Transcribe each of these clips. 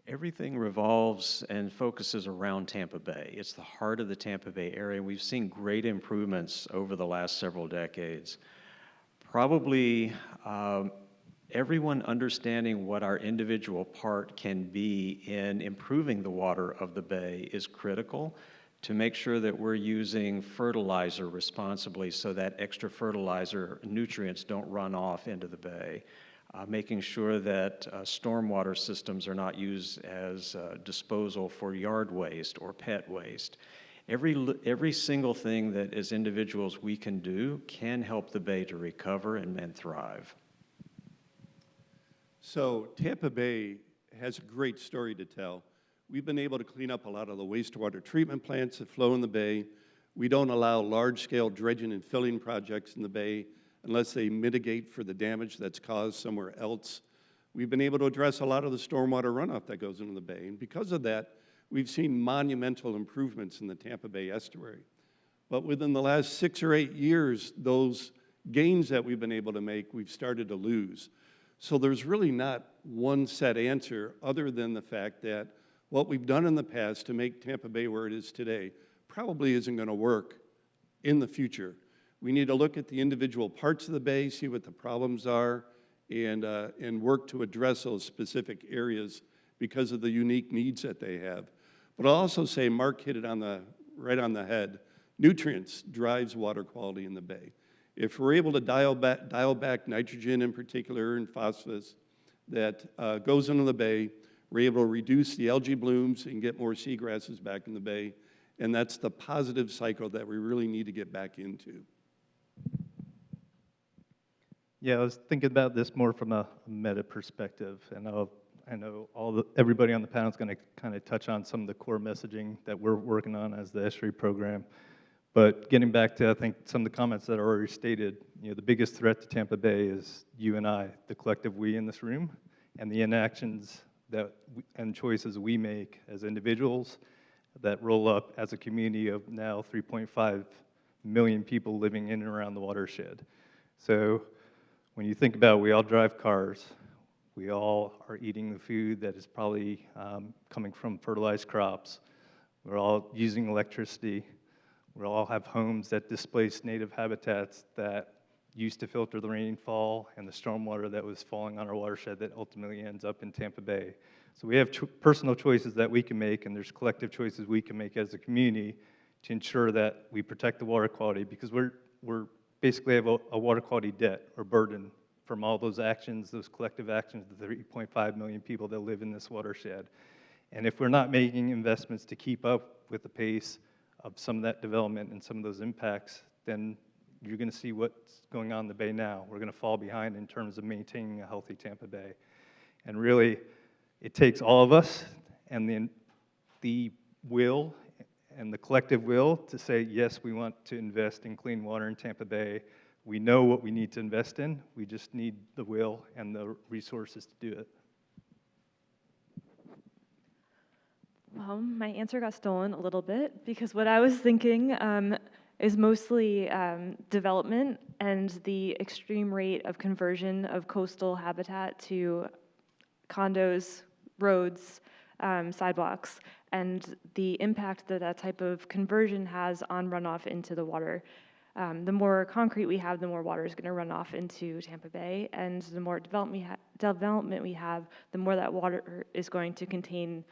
Everything revolves and focuses around Tampa Bay. It's the heart of the Tampa Bay area. We've seen great improvements over the last several decades. Probably everyone understanding what our individual part can be in improving the water of the bay is critical to make sure that we're using fertilizer responsibly so that extra fertilizer nutrients don't run off into the bay. Making sure that stormwater systems are not used as disposal for yard waste or pet waste. Every single thing that as individuals we can do can help the bay to recover and thrive. So Tampa Bay has a great story to tell. We've been able to clean up a lot of the wastewater treatment plants that flow in the bay. We don't allow large-scale dredging and filling projects in the bay unless they mitigate for the damage that's caused somewhere else. We've been able to address a lot of the stormwater runoff that goes into the bay, and because of that, we've seen monumental improvements in the Tampa Bay estuary. But within the last 6 or 8 years, those gains that we've been able to make, we've started to lose. So there's really not one set answer other than the fact that what we've done in the past to make Tampa Bay where it is today probably isn't going to work in the future. We need to look at the individual parts of the bay, see what the problems are, and work to address those specific areas because of the unique needs that they have. But I'll also say, Mark hit it right on the head, nutrients drives water quality in the bay. If we're able to dial back nitrogen in particular and phosphorus that goes into the bay, we're able to reduce the algae blooms and get more seagrasses back in the bay, and that's the positive cycle that we really need to get back into. Yeah, I was thinking about this more from a meta perspective, and I know everybody on the panel is going to kind of touch on some of the core messaging that we're working on as the estuary program. But getting back to, I think, some of the comments that are already stated, the biggest threat to Tampa Bay is you and I, the collective we in this room, and the inactions and choices we make as individuals that roll up as a community of now 3.5 million people living in and around the watershed. So when you think about we all drive cars, we all are eating the food that is probably coming from fertilized crops, we're all using electricity, we all have homes that displace native habitats that used to filter the rainfall and the stormwater that was falling on our watershed that ultimately ends up in Tampa Bay. So we have personal choices that we can make, and there's collective choices we can make as a community to ensure that we protect the water quality, because we're basically have a water quality debt or burden from all those actions, those collective actions of the 3.5 million people that live in this watershed. And if we're not making investments to keep up with the pace of some of that development and some of those impacts, then you're going to see what's going on in the Bay now. We're going to fall behind in terms of maintaining a healthy Tampa Bay. And really, it takes all of us and the will and the collective will to say, yes, we want to invest in clean water in Tampa Bay. We know what we need to invest in. We just need the will and the resources to do it. Well, my answer got stolen a little bit because what I was thinking is mostly development and the extreme rate of conversion of coastal habitat to condos, roads, sidewalks, and the impact that that type of conversion has on runoff into the water. The more concrete we have, the more water is going to run off into Tampa Bay, and the more development we have, the more that water is going to contain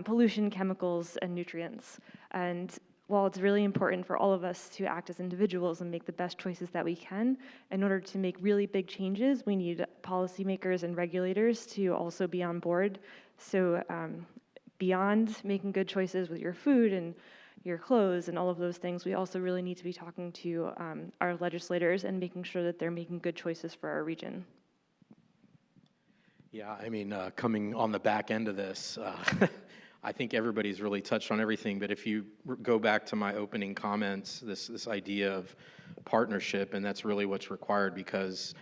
pollution, chemicals, and nutrients. And while it's really important for all of us to act as individuals and make the best choices that we can, in order to make really big changes, we need policymakers and regulators to also be on board. So beyond making good choices with your food and your clothes and all of those things, we also really need to be talking to our legislators and making sure that they're making good choices for our region. Yeah, I mean, coming on the back end of this, I think everybody's really touched on everything, but if you go back to my opening comments, this idea of partnership, and that's really what's required, because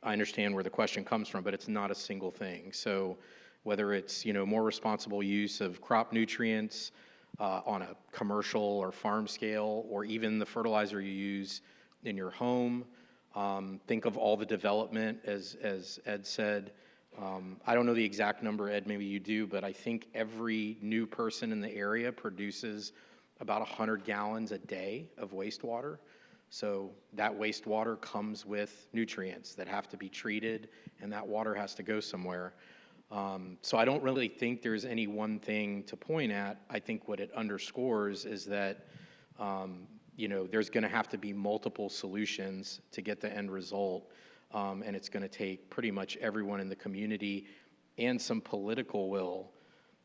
I understand where the question comes from, but it's not a single thing. So whether it's, more responsible use of crop nutrients on a commercial or farm scale, or even the fertilizer you use in your home, think of all the development, as Ed said, I don't know the exact number, Ed, maybe you do, but I think every new person in the area produces about 100 gallons a day of wastewater. So that wastewater comes with nutrients that have to be treated, and that water has to go somewhere. So I don't really think there's any one thing to point at. I think what it underscores is that, there's going to have to be multiple solutions to get the end result. And it's going to take pretty much everyone in the community and some political will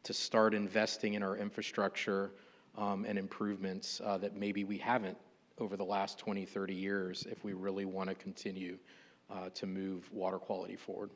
to start investing in our infrastructure and improvements that maybe we haven't over the last 20, 30 years if we really want to continue to move water quality forward.